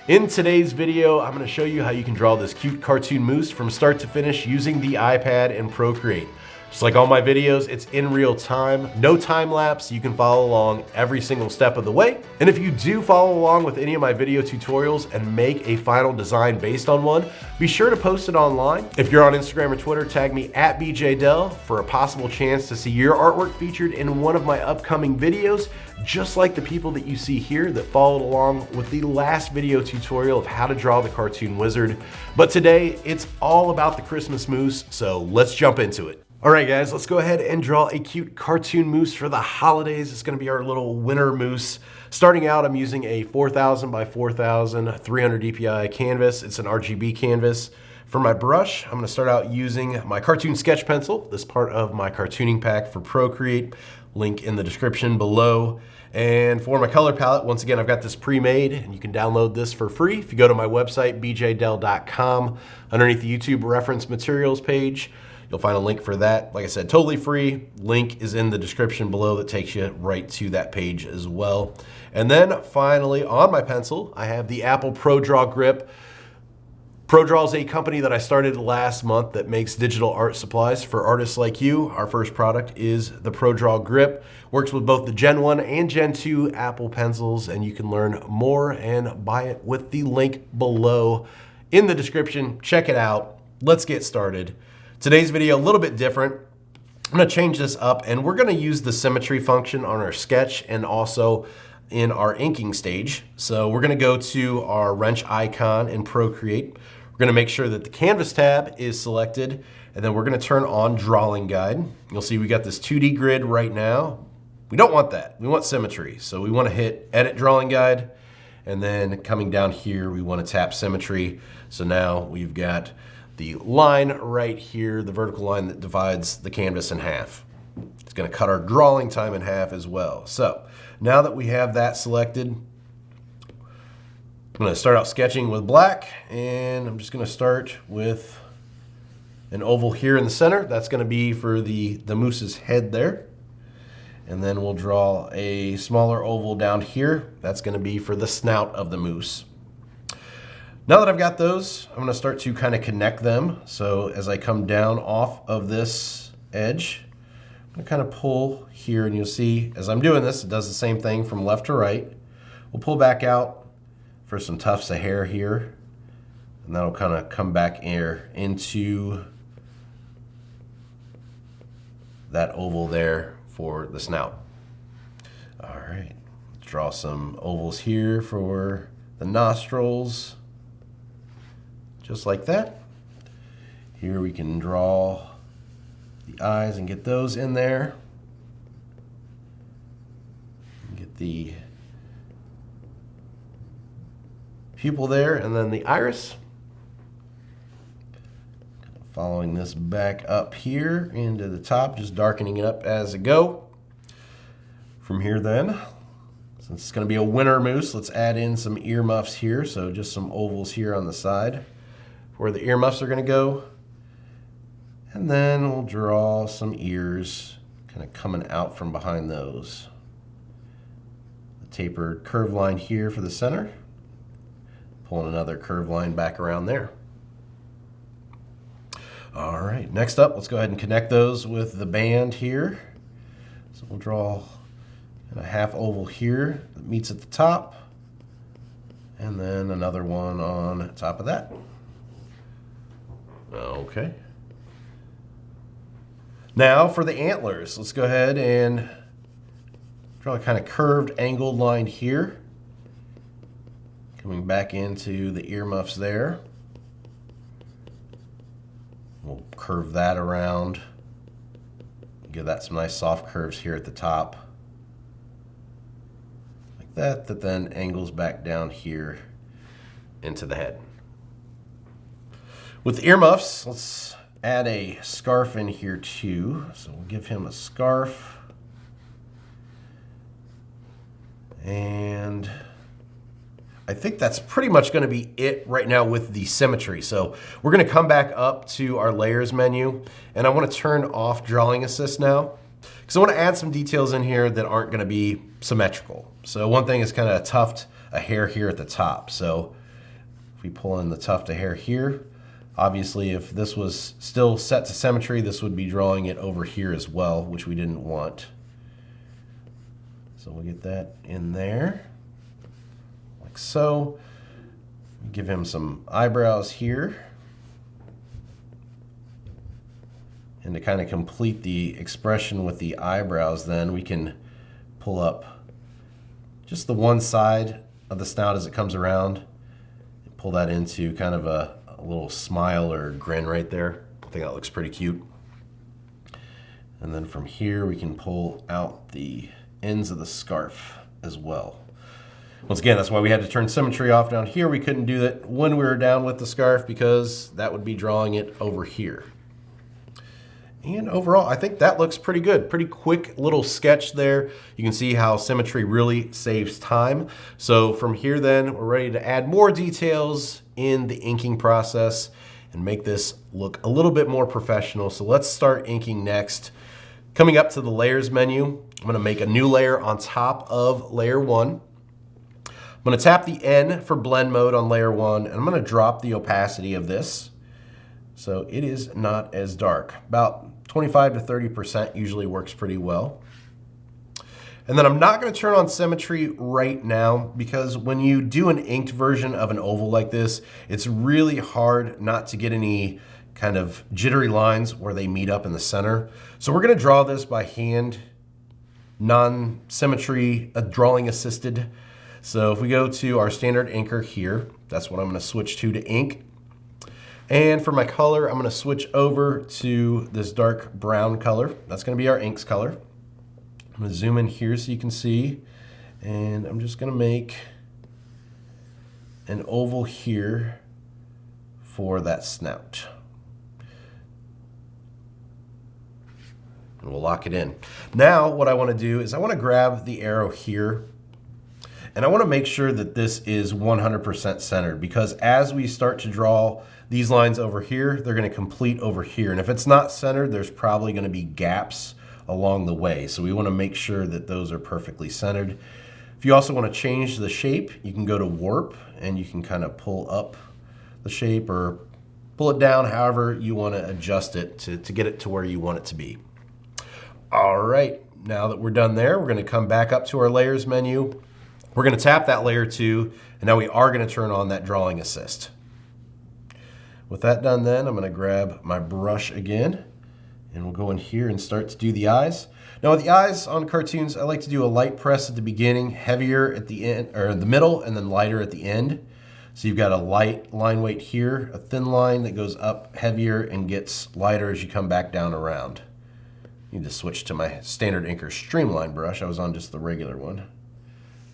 In today's video, I'm going to show you how you can draw this cute cartoon moose from start to finish using the iPad and Procreate. Just like all my videos, it's in real time, no time lapse. You can follow along every single step of the way. And if you do follow along with any of my video tutorials and make a final design based on one, be sure to post it online. If you're on Instagram or Twitter, tag me at BeeJayDeL for a possible chance to see your artwork featured in one of my upcoming videos, just like the people that you see here that followed along with the last video tutorial of how to draw the cartoon wizard. But today, it's all about the Christmas moose, so let's jump into it. All right, guys, let's go ahead and draw a cute cartoon moose for the holidays. It's gonna be our little winter moose. Starting out, I'm using a 4000 by 4000 300 DPI canvas. It's an RGB canvas. For my brush, I'm gonna start out using my cartoon sketch pencil. This part of my cartooning pack for Procreate, link in the description below. And for my color palette, once again, I've got this pre-made and you can download this for free. If you go to my website, BeeJayDeL.com, underneath the YouTube reference materials page, you'll find a link for that. Like I said, totally free. Link is in the description below that takes you right to that page as well. And then finally, on my pencil, I have the Apple ProDraw grip. ProDraw is a company that I started last month that makes digital art supplies for artists like you. Our first product is the ProDraw grip. Works with both the Gen 1 and Gen 2 Apple pencils, and you can learn more and buy it with the link below in the description. Check it out. Let's get started. Today's video a little bit different. I'm gonna change this up and we're gonna use the symmetry function on our sketch and also in our inking stage. So we're gonna go to our wrench icon in Procreate. We're gonna make sure that the canvas tab is selected, and then we're gonna turn on drawing guide. You'll see we got this 2D grid right now. We don't want that, we want symmetry. So we wanna hit edit drawing guide, and then coming down here, we wanna tap symmetry. So now we've got the line right here, the vertical line that divides the canvas in half. It's gonna cut our drawing time in half as well. So now that we have that selected, I'm gonna start out sketching with black, and I'm just gonna start with an oval here in the center. That's gonna be for the moose's head there. And then we'll draw a smaller oval down here. That's gonna be for the snout of the moose. Now that I've got those, I'm gonna start to kind of connect them. So as I come down off of this edge, I'm gonna kind of pull here, and you'll see as I'm doing this, it does the same thing from left to right. We'll pull back out for some tufts of hair here, and that'll kind of come back here into that oval there for the snout. All right, let's draw some ovals here for the nostrils. Just like that. Here we can draw the eyes and get those in there. Get the pupil there, and then the iris. Following this back up here into the top, just darkening it up as I go. From here then, since it's going to be a winter moose, let's add in some earmuffs here. So just some ovals here on the side where the earmuffs are going to go. And then we'll draw some ears kind of coming out from behind those. A tapered curve line here for the center. Pulling another curve line back around there. All right, next up, let's go ahead and connect those with the band here. So we'll draw a half oval here that meets at the top, and then another one on top of that. Okay. Now for the antlers, let's go ahead and draw a kind of curved angled line here. Coming back into the earmuffs there. We'll curve that around. Give that some nice soft curves here at the top. Like that, that then angles back down here into the head. With the earmuffs, let's add a scarf in here too. So we'll give him a scarf. And I think that's pretty much going to be it right now with the symmetry. So we're going to come back up to our layers menu, and I want to turn off Drawing Assist now because I want to add some details in here that aren't going to be symmetrical. So one thing is kind of a tuft, a hair here at the top. So we pull in the tuft of hair here, obviously if this was still set to symmetry, this would be drawing it over here as well, which we didn't want. So we'll get that in there, like so. Give him some eyebrows here. And to kind of complete the expression with the eyebrows, then we can pull up just the one side of the snout as it comes around and pull that into kind of a little smile or grin right there. I think that looks pretty cute. And then from here we can pull out the ends of the scarf as well. Once again, that's why we had to turn symmetry off down here. We couldn't do that when we were down with the scarf because that would be drawing it over here. And overall, I think that looks pretty good. Pretty quick little sketch there. You can see how symmetry really saves time. So from here then, we're ready to add more details in the inking process and make this look a little bit more professional. So let's start inking next. Coming up to the layers menu, I'm gonna make a new layer on top of layer 1. I'm gonna tap the N for blend mode on layer 1, and I'm gonna drop the opacity of this so it is not as dark. About 25 to 30% usually works pretty well. And then I'm not going to turn on symmetry right now because when you do an inked version of an oval like this, it's really hard not to get any kind of jittery lines where they meet up in the center. So we're going to draw this by hand, non-symmetry, drawing assisted. So if we go to our standard inker here, that's what I'm going to switch to ink. And for my color, I'm going to switch over to this dark brown color. That's going to be our inks color. I'm going to zoom in here so you can see. And I'm just going to make an oval here for that snout. And we'll lock it in. Now what I want to do is I want to grab the arrow here. And I want to make sure that this is 100% centered because as we start to draw these lines over here, they're going to complete over here. And if it's not centered, there's probably going to be gaps along the way. So we want to make sure that those are perfectly centered. If you also want to change the shape, you can go to warp and you can kind of pull up the shape or pull it down, however you want to adjust it to get it to where you want it to be. All right, now that we're done there, we're going to come back up to our layers menu. We're going to tap that layer 2, and now we are going to turn on that drawing assist. With that done then, I'm going to grab my brush again, and we'll go in here and start to do the eyes. Now with the eyes on cartoons, I like to do a light press at the beginning, heavier at the end, or in the middle, and then lighter at the end. So you've got a light line weight here, a thin line that goes up heavier and gets lighter as you come back down around. I need to switch to my standard inker streamline brush. I was on just the regular one.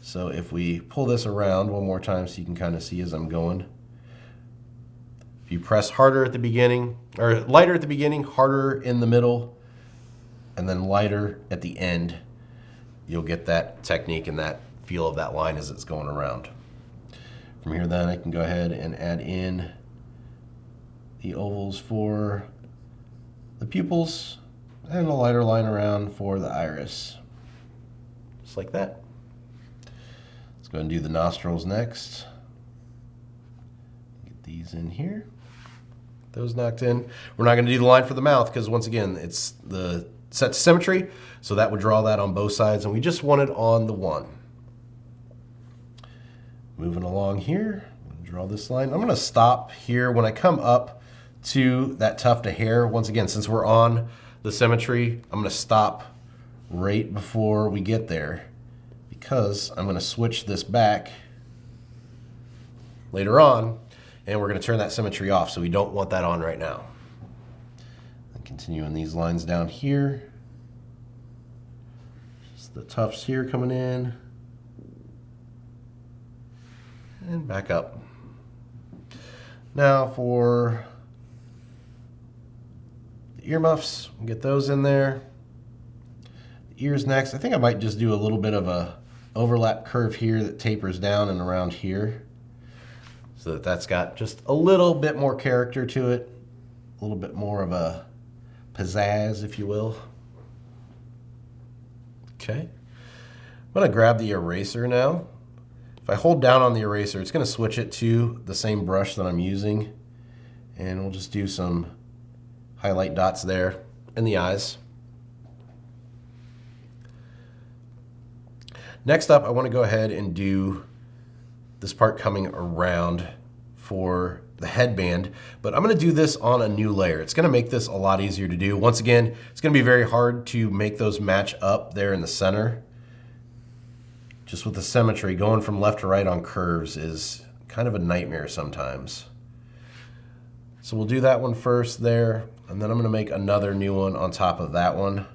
So if we pull this around one more time so you can kind of see as I'm going. If you press harder at the beginning, or lighter at the beginning, harder in the middle, and then lighter at the end, you'll get that technique and that feel of that line as it's going around. From here then I can go ahead and add in the ovals for the pupils and a lighter line around for the iris. Just like that. Go ahead and do the nostrils next. Get these in here. Those knocked in. We're not going to do the line for the mouth because once again, it's the set to symmetry, so that would draw that on both sides, and we just want it on the one. Moving along here, draw this line. I'm going to stop here when I come up to that tuft of hair. Once again, since we're on the symmetry, I'm going to stop right before we get there, because I'm going to switch this back later on and we're going to turn that symmetry off, so we don't want that on right now. And continuing these lines down here, just the tufts here coming in and back up. Now for the earmuffs, we'll get those in there. The ears next. I think I might just do a little bit of a overlap curve here that tapers down and around here so that that's got just a little bit more character to it, a little bit more of a pizzazz, if you will. Okay, I'm going to grab the eraser now If I hold down on the eraser, it's going to switch it to the same brush that I'm using. And we'll just do some highlight dots there in the eyes. Next up, I want to go ahead and do this part coming around for the headband, but I'm going to do this on a new layer. It's going to make this a lot easier to do. Once again, it's going to be very hard to make those match up there in the center. Just with the symmetry, going from left to right on curves is kind of a nightmare sometimes. So we'll do that one first there, and then I'm going to make another new one on top of that one,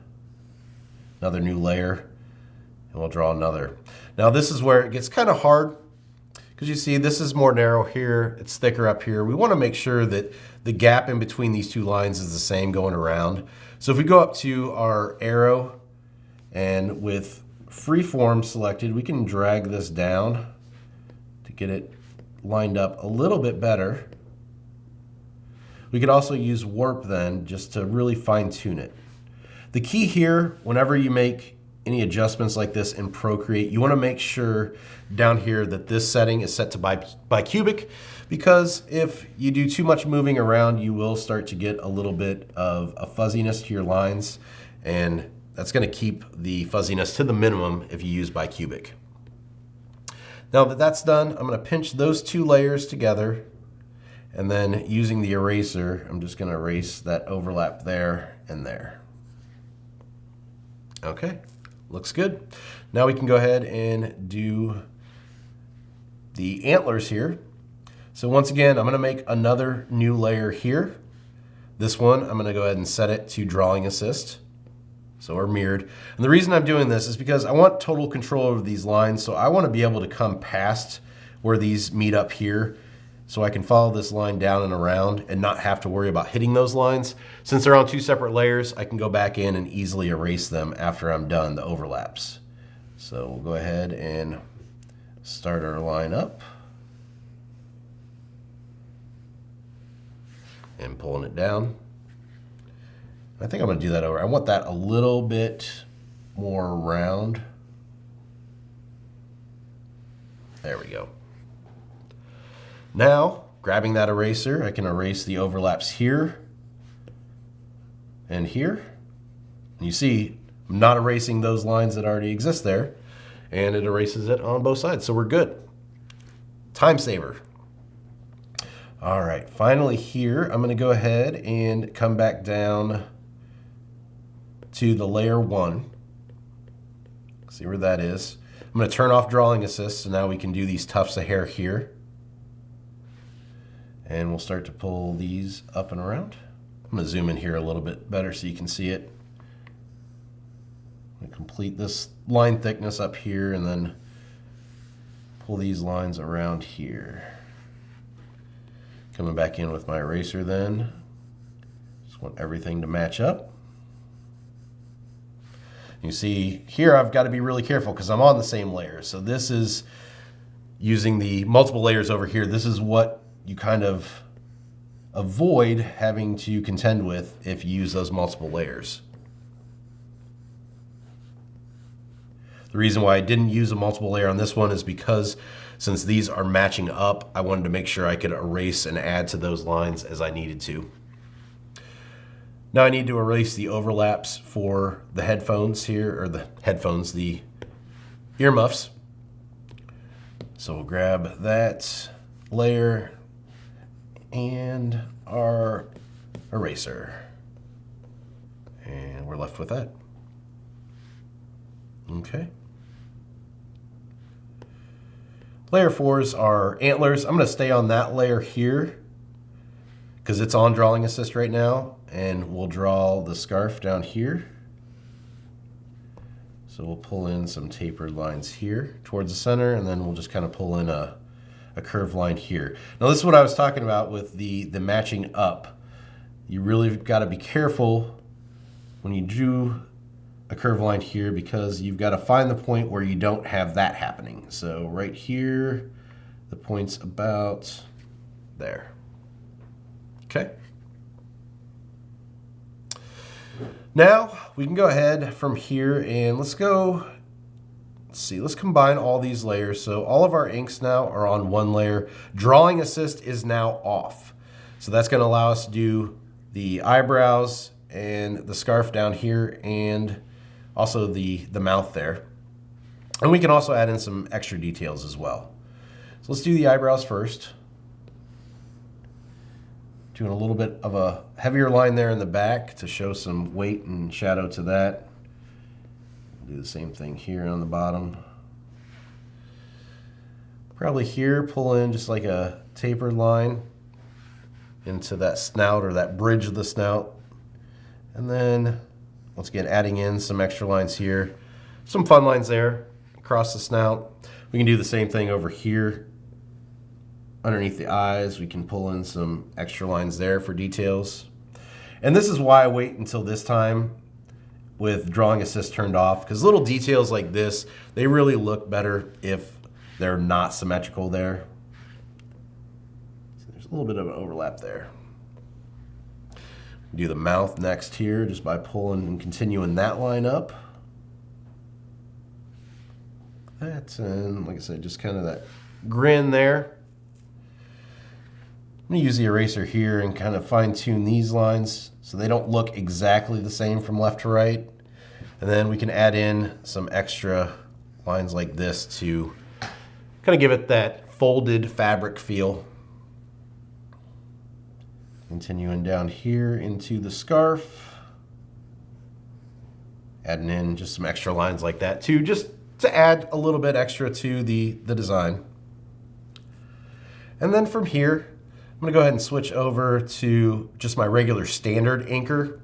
another new layer, and we'll draw another. Now this is where it gets kind of hard, because you see this is more narrow here, it's thicker up here. We want to make sure that the gap in between these two lines is the same going around. So if we go up to our arrow and with freeform selected, we can drag this down to get it lined up a little bit better. We could also use warp then just to really fine tune it. The key here, whenever you make any adjustments like this in Procreate, you want to make sure down here that this setting is set to bicubic, because if you do too much moving around, you will start to get a little bit of a fuzziness to your lines, and that's going to keep the fuzziness to the minimum if you use bicubic. Now that that's done, I'm going to pinch those two layers together, and then using the eraser, I'm just going to erase that overlap there and there. Okay. Looks good. Now we can go ahead and do the antlers here. So once again, I'm going to make another new layer here. This one, I'm going to go ahead and set it to Drawing Assist. So we're mirrored. And the reason I'm doing this is because I want total control over these lines. So I want to be able to come past where these meet up here, so I can follow this line down and around and not have to worry about hitting those lines. Since they're on two separate layers, I can go back in and easily erase them after I'm done the overlaps. So we'll go ahead and start our line up. And pulling it down. I think I'm going to do that over. I want that a little bit more round. There we go. Now, grabbing that eraser, I can erase the overlaps here and here. And you see, I'm not erasing those lines that already exist there, and it erases it on both sides, so we're good. Time saver. All right, finally here, I'm going to go ahead and come back down to the layer 1. See where that is. I'm going to turn off Drawing Assist, so now we can do these tufts of hair here. And we'll start to pull these up and around. I'm going to zoom in here a little bit better so you can see it. I'm going to complete this line thickness up here and then pull these lines around here. Coming back in with my eraser then. Just want everything to match up. You see here I've got to be really careful because I'm on the same layer. So this is using the multiple layers over here. This is what you kind of avoid having to contend with if you use those multiple layers. The reason why I didn't use a multiple layer on this one is because since these are matching up, I wanted to make sure I could erase and add to those lines as I needed to. Now I need to erase the overlaps for the headphones here, or the headphones, the earmuffs. So we'll grab that layer and our eraser, and we're left with that. Okay. Layer 4 is our antlers. I'm going to stay on that layer here because it's on Drawing Assist right now, and we'll draw the scarf down here. So we'll pull in some tapered lines here towards the center, and then we'll just kind of pull in a curved line here. Now this is what I was talking about with the matching up. You really got to be careful when you drew a curved line here, because you've got to find the point where you don't have that happening. So right here, the point's about there. Okay. Now we can go ahead from here and let's let's see, let's combine all these layers. So all of our inks now are on one layer. Drawing Assist is now off. So that's gonna allow us to do the eyebrows and the scarf down here and also the mouth there. And we can also add in some extra details as well. So let's do the eyebrows first. Doing a little bit of a heavier line there in the back to show some weight and shadow to that. Do the same thing here on the bottom. Probably here, pull in just like a tapered line into that snout or that bridge of the snout. And then, once again, adding in some extra lines here. Some fun lines there across the snout. We can do the same thing over here. Underneath the eyes, we can pull in some extra lines there for details. And this is why I wait until this time with Drawing Assist turned off, because little details like this, they really look better if they're not symmetrical there. So there's a little bit of an overlap there. Do the mouth next here just by pulling and continuing that line up. That's, and like I said, just kind of that grin there. I'm going to use the eraser here and kind of fine tune these lines so they don't look exactly the same from left to right. And then we can add in some extra lines like this to kind of give it that folded fabric feel. Continuing down here into the scarf. Adding in just some extra lines like that too, just to add a little bit extra to the design. And then from here, I'm going to go ahead and switch over to just my regular standard inker.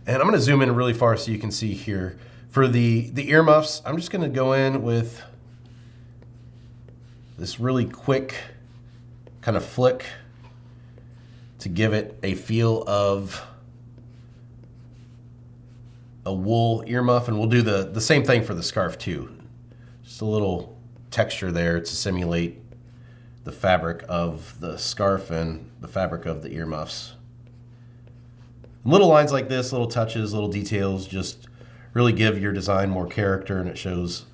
And I'm going to zoom in really far so you can see here. For the earmuffs, I'm just going to go in with this really quick kind of flick to give it a feel of a wool earmuff. And we'll do the same thing for the scarf too. Just a little texture there to simulate the fabric of the scarf and the fabric of the earmuffs. Little lines like this, little touches, little details, just really give your design more character, and it shows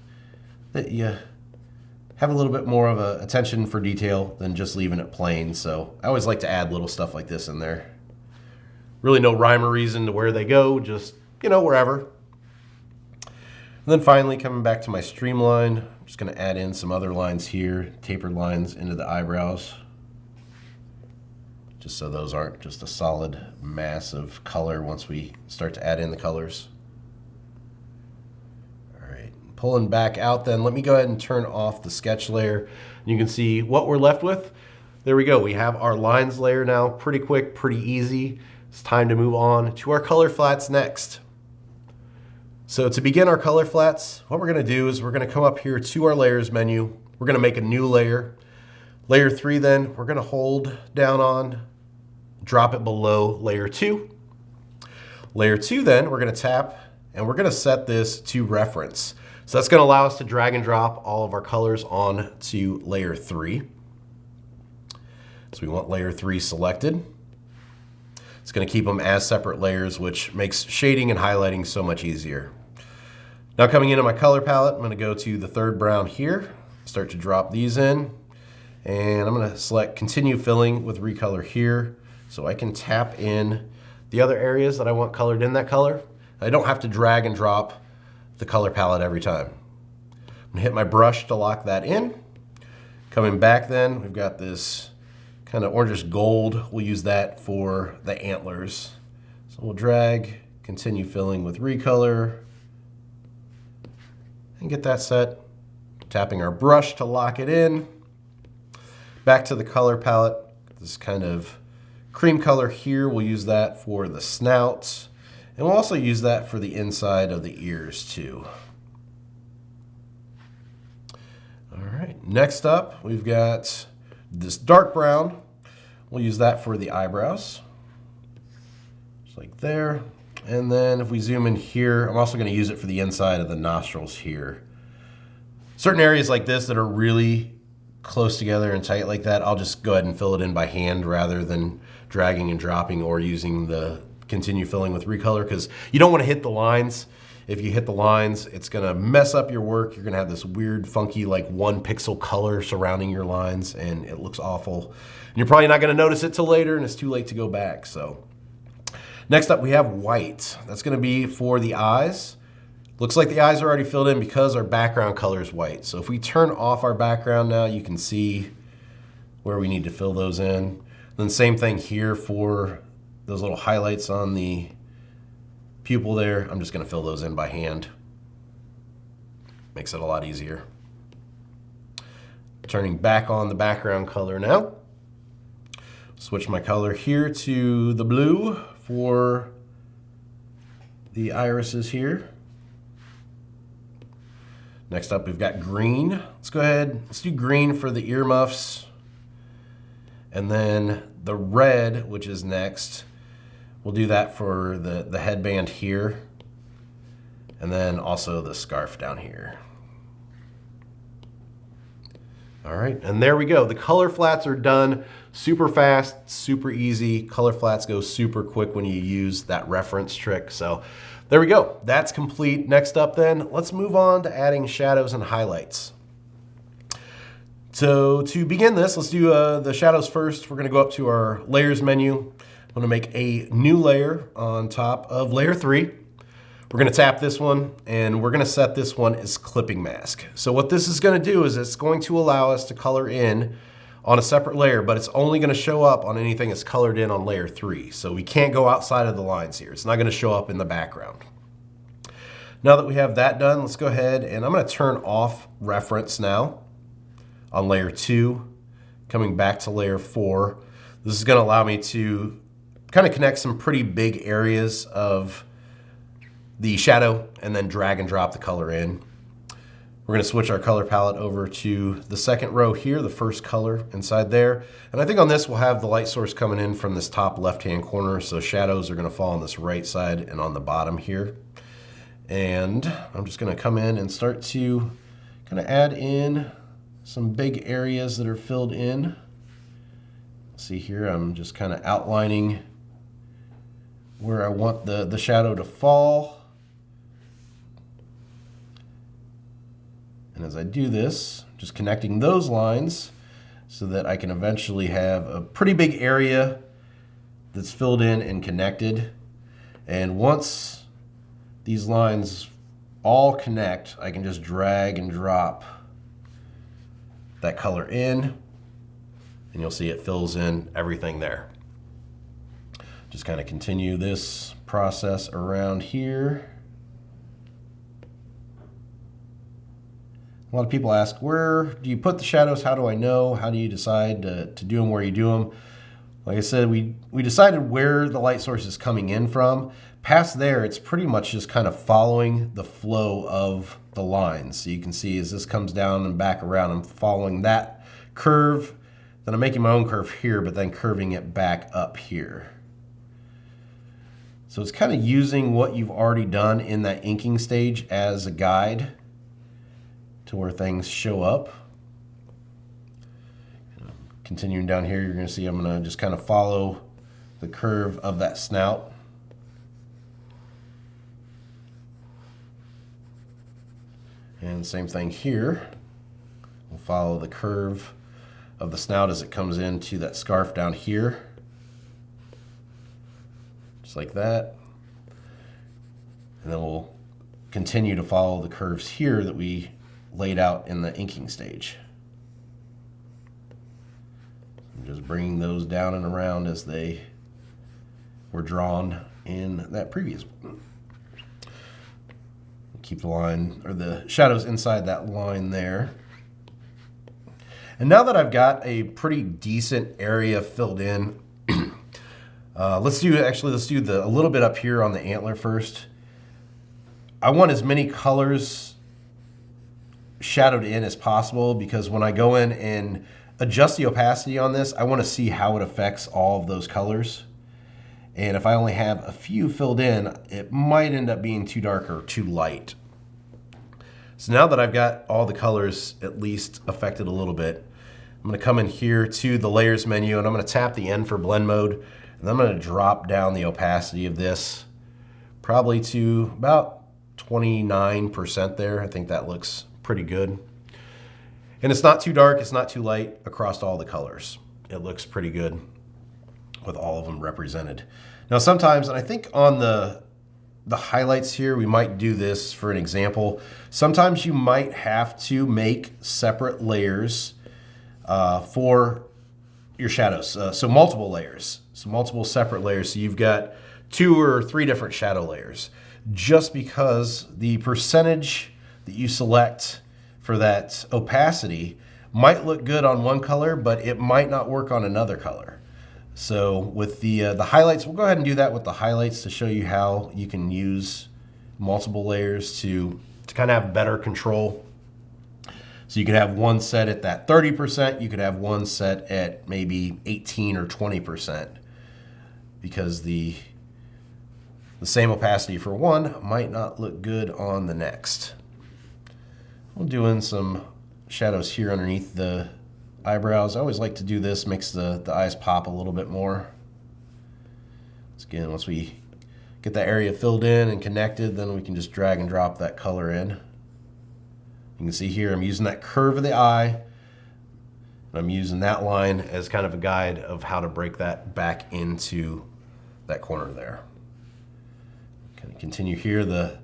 that you have a little bit more of a attention for detail than just leaving it plain. So I always like to add little stuff like this in there. Really no rhyme or reason to where they go, just, you know, wherever. And then finally, coming back to my streamline, I'm just going to add in some other lines here, tapered lines into the eyebrows, just so those aren't just a solid mass of color once we start to add in the colors. All right, pulling back out then, let me go ahead and turn off the sketch layer. You can see what we're left with. There we go. We have our lines layer now, pretty quick, pretty easy. It's time to move on to our color flats next. So to begin our color flats, what we're going to do is we're going to come up here to our layers menu. We're going to make a new layer. Layer 3 then, we're going to hold down on, drop it below layer 2. Layer 2 then, we're going to tap and we're going to set this to reference. So that's going to allow us to drag and drop all of our colors on to layer 3. So we want layer 3 selected. It's going to keep them as separate layers, which makes shading and highlighting so much easier. Now coming into my color palette, I'm going to go to the third brown here, start to drop these in, and I'm going to select continue filling with recolor here so I can tap in the other areas that I want colored in that color. I don't have to drag and drop the color palette every time. I'm going to hit my brush to lock that in. Coming back then, we've got this kind of orangish gold. We'll use that for the antlers. So we'll drag, continue filling with recolor, and get that set. Tapping our brush to lock it in. Back to the color palette. This kind of cream color here, we'll use that for the snouts. And we'll also use that for the inside of the ears too. All right, next up, we've got this dark brown. We'll use that for the eyebrows, just like there. And then if we zoom in here, I'm also going to use it for the inside of the nostrils here. Certain areas like this that are really close together and tight like that, I'll just go ahead and fill it in by hand rather than dragging and dropping or using the continue filling with recolor, because you don't want to hit the lines If you hit the lines, it's gonna mess up your work. You're gonna have this weird, funky, like 1 pixel color surrounding your lines, and it looks awful. And you're probably not gonna notice it till later, and it's too late to go back. So next up, we have white. That's gonna be for the eyes. Looks like the eyes are already filled in because our background color is white. So if we turn off our background now, you can see where we need to fill those in. Then same thing here for those little highlights on the pupil there. I'm just gonna fill those in by hand. Makes it a lot easier. Turning back on the background color now. Switch my color here to the blue for the irises here. Next up, we've got green. Let's go ahead, let's do green for the earmuffs. And then the red, which is next, we'll do that for the headband here. And then also the scarf down here. All right, and there we go. The color flats are done super fast, super easy. Color flats go super quick when you use that reference trick. So there we go, that's complete. Next up then, let's move on to adding shadows and highlights. So to begin this, let's do the shadows first. We're gonna go up to our layers menu. I'm gonna make a new layer on top of layer 3. We're gonna tap this one and we're gonna set this one as clipping mask. So what this is gonna do is it's going to allow us to color in on a separate layer, but it's only gonna show up on anything that's colored in on layer 3. So we can't go outside of the lines here. It's not gonna show up in the background. Now that we have that done, let's go ahead and I'm gonna turn off reference now on layer 2, coming back to layer 4. This is gonna allow me to kind of connect some pretty big areas of the shadow and then drag and drop the color in. We're gonna switch our color palette over to the second row here, the first color inside there. And I think on this we'll have the light source coming in from this top left-hand corner, so shadows are gonna fall on this right side and on the bottom here. And I'm just gonna come in and start to kind of add in some big areas that are filled in. See here, I'm just kind of outlining where I want the shadow to fall. And as I do this, just connecting those lines so that I can eventually have a pretty big area that's filled in and connected. And once these lines all connect, I can just drag and drop that color in, and you'll see it fills in everything there. Just kind of continue this process around here. A lot of people ask, where do you put the shadows? How do I know? How do you decide to do them where you do them? Like I said, we decided where the light source is coming in from. Past there, it's pretty much just kind of following the flow of the lines. So you can see as this comes down and back around, I'm following that curve. Then I'm making my own curve here, but then curving it back up here. So it's kind of using what you've already done in that inking stage as a guide to where things show up. Continuing down here, you're going to see I'm going to just kind of follow the curve of that snout. And same thing here. We'll follow the curve of the snout as it comes into that scarf down here. Just like that. And then we'll continue to follow the curves here that we laid out in the inking stage. I'm just bringing those down and around as they were drawn in that previous one. Keep the line, or the shadows inside that line there. And now that I've got a pretty decent area filled in, let's do a little bit up here on the antler first. I want as many colors shadowed in as possible, because when I go in and adjust the opacity on this, I want to see how it affects all of those colors. And if I only have a few filled in, it might end up being too dark or too light. So now that I've got all the colors at least affected a little bit, I'm going to come in here to the layers menu and I'm going to tap the N for blend mode, and I'm going to drop down the opacity of this probably to about 29% there. I think that looks pretty good. And it's not too dark, it's not too light across all the colors. It looks pretty good with all of them represented. Now sometimes, and I think on the highlights here, we might do this for an example. Sometimes you might have to make separate layers for your shadows. So multiple layers, so multiple separate layers. So you've got 2 or 3 different shadow layers, just because the percentage that you select for that opacity might look good on one color, but it might not work on another color. So with the highlights, we'll go ahead and do that with the highlights to show you how you can use multiple layers to kind of have better control. So you could have one set at that 30%, you could have one set at maybe 18 or 20%, because the same opacity for one might not look good on the next. I'm doing some shadows here underneath the eyebrows. I always like to do this, makes the eyes pop a little bit more. So again, once we get that area filled in and connected, then we can just drag and drop that color in. You can see here I'm using that curve of the eye, and I'm using that line as kind of a guide of how to break that back into that corner there. Kind of continue here. The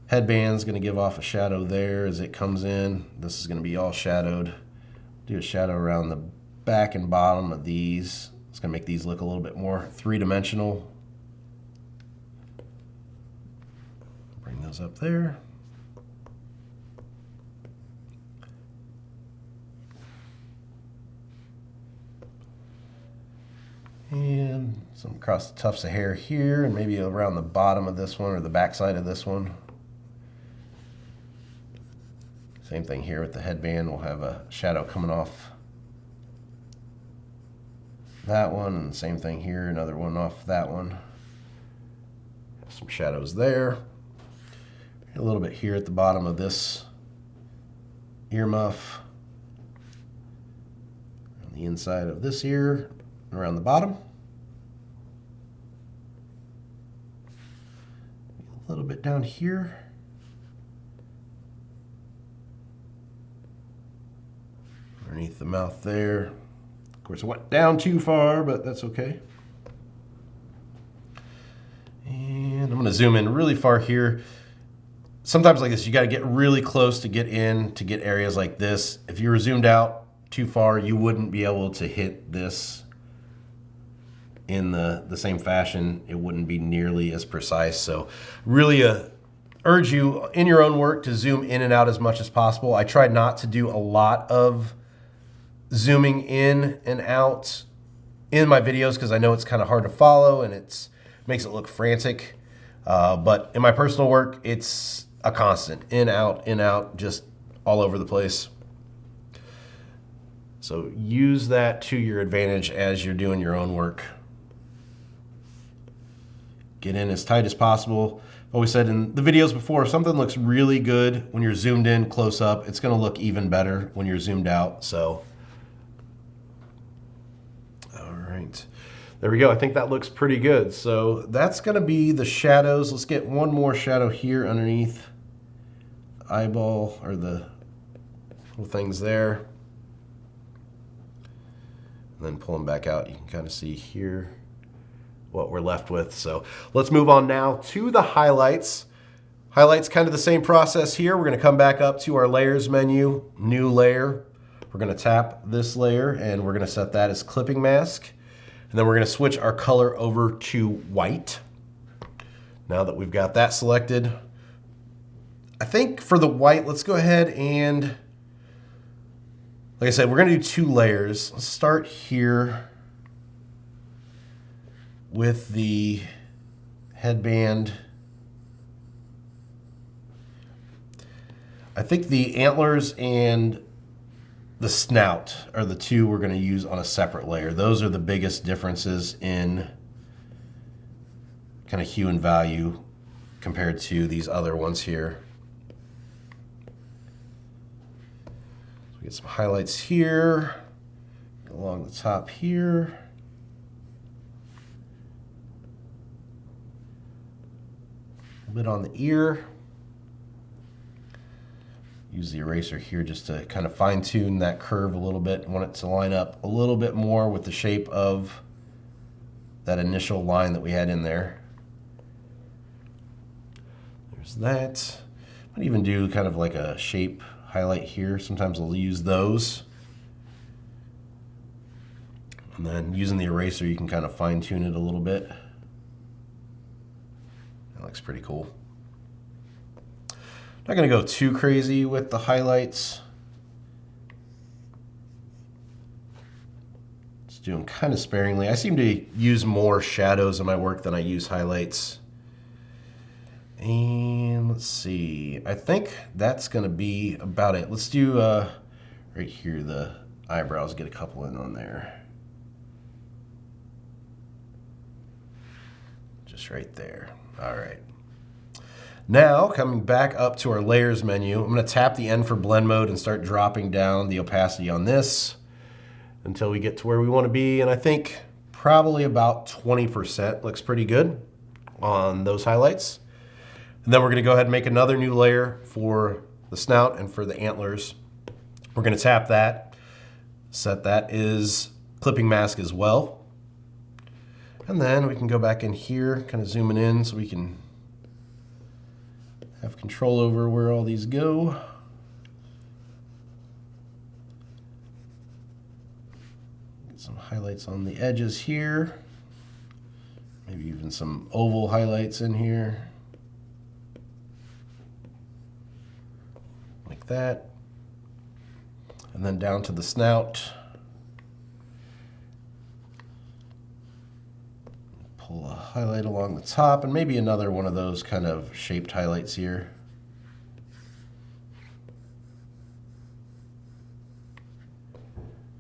headband's going to give off a shadow there as it comes in. This is going to be all shadowed. Do a shadow around the back and bottom of these. It's going to make these look a little bit more three-dimensional. Bring those up there. And some across the tufts of hair here, and maybe around the bottom of this one or the back side of this one. Same thing here with the headband. We'll have a shadow coming off that one, and same thing here, another one off that one. Have some shadows there. A little bit here at the bottom of this earmuff. On the inside of this ear, around the bottom. A little bit down here. Underneath the mouth there. Of course, it went down too far, but that's okay. And I'm going to zoom in really far here. Sometimes like this, you got to get really close to get in to get areas like this. If you were zoomed out too far, you wouldn't be able to hit this in the same fashion. It wouldn't be nearly as precise. So really urge you in your own work to zoom in and out as much as possible. I try not to do a lot of zooming in and out in my videos because I know it's kind of hard to follow and it makes it look frantic. But in my personal work, it's a constant in, out, just all over the place. So use that to your advantage as you're doing your own work. Get in as tight as possible. I've always said in the videos before, if something looks really good when you're zoomed in close up, it's going to look even better when you're zoomed out. So, all right, there we go. I think that looks pretty good. So that's going to be the shadows. Let's get one more shadow here underneath the eyeball, or the little things there. And then pull them back out. You can kind of see here what we're left with. So let's move on now to the highlights. Highlights, kind of the same process here. We're going to come back up to our layers menu, new layer. We're going to tap this layer and we're going to set that as clipping mask. And then we're going to switch our color over to white. Now that we've got that selected, I think for the white, let's go ahead and, like I said, we're going to do 2 layers. Let's start here with the headband. I think the antlers and the snout are the 2 we're going to use on a separate layer. Those are the biggest differences in kind of hue and value compared to these other ones here. So we get some highlights here along the top here. bit on the ear. Use the eraser here just to kind of fine tune that curve a little bit. I want it to line up a little bit more with the shape of that initial line that we had in there. There's that. I might even do kind of like a shape highlight here. Sometimes I'll use those. And then using the eraser, you can kind of fine tune it a little bit. That looks pretty cool. Not going to go too crazy with the highlights. Just do them kind of sparingly. I seem to use more shadows in my work than I use highlights. And let's see. I think that's going to be about it. Let's do right here the eyebrows. Get a couple in on there. Just right there. All right. Now, coming back up to our layers menu, I'm going to tap the N for blend mode and start dropping down the opacity on this until we get to where we want to be. And I think probably about 20% looks pretty good on those highlights. And then we're going to go ahead and make another new layer for the snout and for the antlers. We're going to tap that, set that as clipping mask as well. And then we can go back in here, kind of zooming in so we can have control over where all these go. Get some highlights on the edges here. Maybe even some oval highlights in here. Like that. And then down to the snout. Pull a highlight along the top and maybe another one of those kind of shaped highlights here.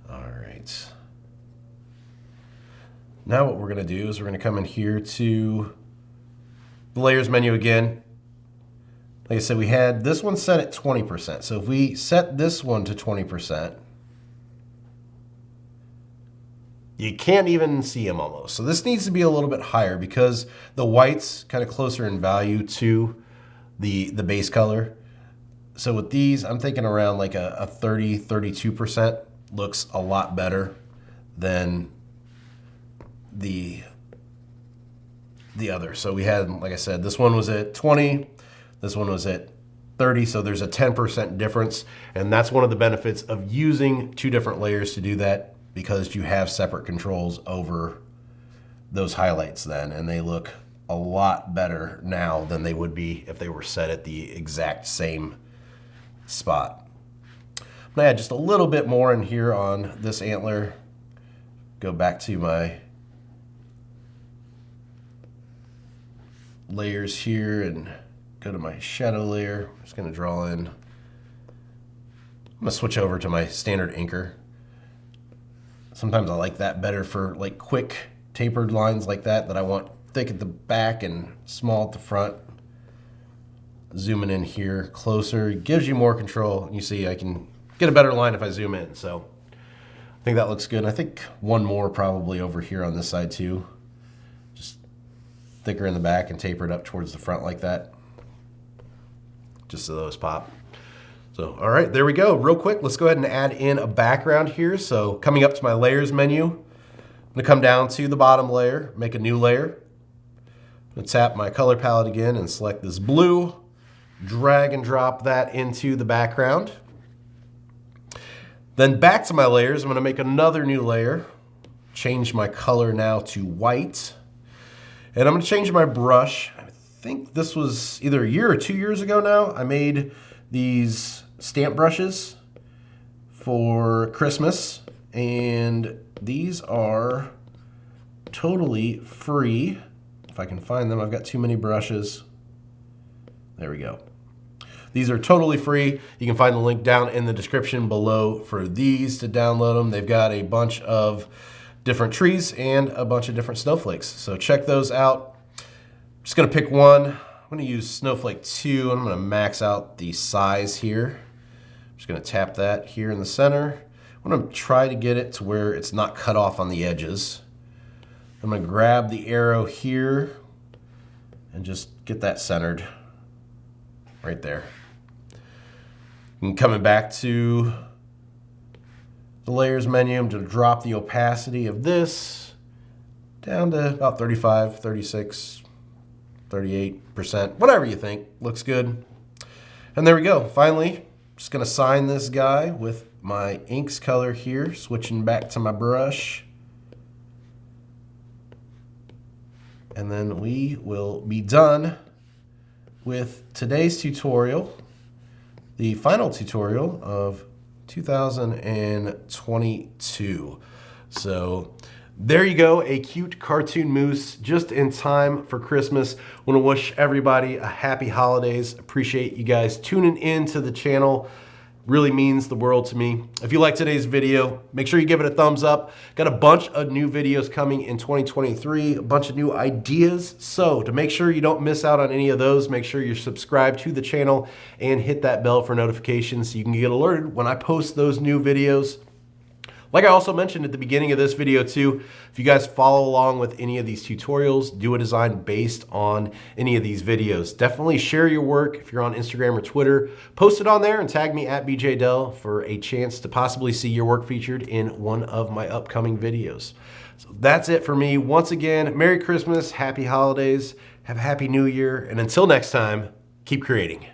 All right. Now what we're going to do is we're going to come in here to the layers menu again. Like I said, we had this one set at 20%. So if we set this one to 20%, you can't even see them almost. So this needs to be a little bit higher because the white's kind of closer in value to the base color. So with these, I'm thinking around like a 30, 32% looks a lot better than the other. So we had, like I said, this one was at 20, this one was at 30, so there's a 10% difference. And that's one of the benefits of using two different layers to do that, because you have separate controls over those highlights then, and they look a lot better now than they would be if they were set at the exact same spot. I'm gonna add just a little bit more in here on this antler. Go back to my layers here and go to my shadow layer. I'm just gonna draw in. I'm gonna switch over to my standard inker. Sometimes I like that better for like quick tapered lines like that I want thick at the back and small at the front. Zooming in here closer gives you more control. You see I can get a better line if I zoom in. So I think that looks good. And I think one more probably over here on this side too. Just thicker in the back and tapered up towards the front like that. Just so those pop. So, all right, there we go. Real quick, let's go ahead and add in a background here. So coming up to my layers menu, I'm gonna come down to the bottom layer, make a new layer. I'm gonna tap my color palette again and select this blue, drag and drop that into the background. Then back to my layers, I'm gonna make another new layer, change my color now to white. And I'm gonna change my brush. I think this was either a year or 2 years ago now. I made these stamp brushes for Christmas, and these are totally free. If I can find them, I've got too many brushes. There we go. These are totally free. You can find the link down in the description below for these to download them. They've got a bunch of different trees and a bunch of different snowflakes. So check those out. I'm just gonna pick one. I'm gonna use Snowflake 2. I'm gonna max out the size here. I'm just gonna tap that here in the center. I'm gonna try to get it to where it's not cut off on the edges. I'm gonna grab the arrow here and just get that centered right there. And coming back to the layers menu, I'm going to drop the opacity of this down to about 35, 36, 38%, whatever you think looks good. And there we go. Finally, just going to sign this guy with my inks color here, switching back to my brush. And then we will be done with today's tutorial, the final tutorial of 2022. So there you go, a cute cartoon moose just in time for Christmas. Want to wish everybody a happy holidays. Appreciate you guys tuning in to the channel. Really means the world to me. If you like today's video, make sure you give it a thumbs up. Got a bunch of new videos coming in 2023, a bunch of new ideas. So to make sure you don't miss out on any of those, make sure you're subscribed to the channel and hit that bell for notifications so you can get alerted when I post those new videos. Like I also mentioned at the beginning of this video too, if you guys follow along with any of these tutorials, do a design based on any of these videos. Definitely share your work if you're on Instagram or Twitter. Post it on there and tag me at BeeJayDeL for a chance to possibly see your work featured in one of my upcoming videos. So that's it for me. Once again, Merry Christmas, Happy Holidays, have a Happy New Year, and until next time, keep creating.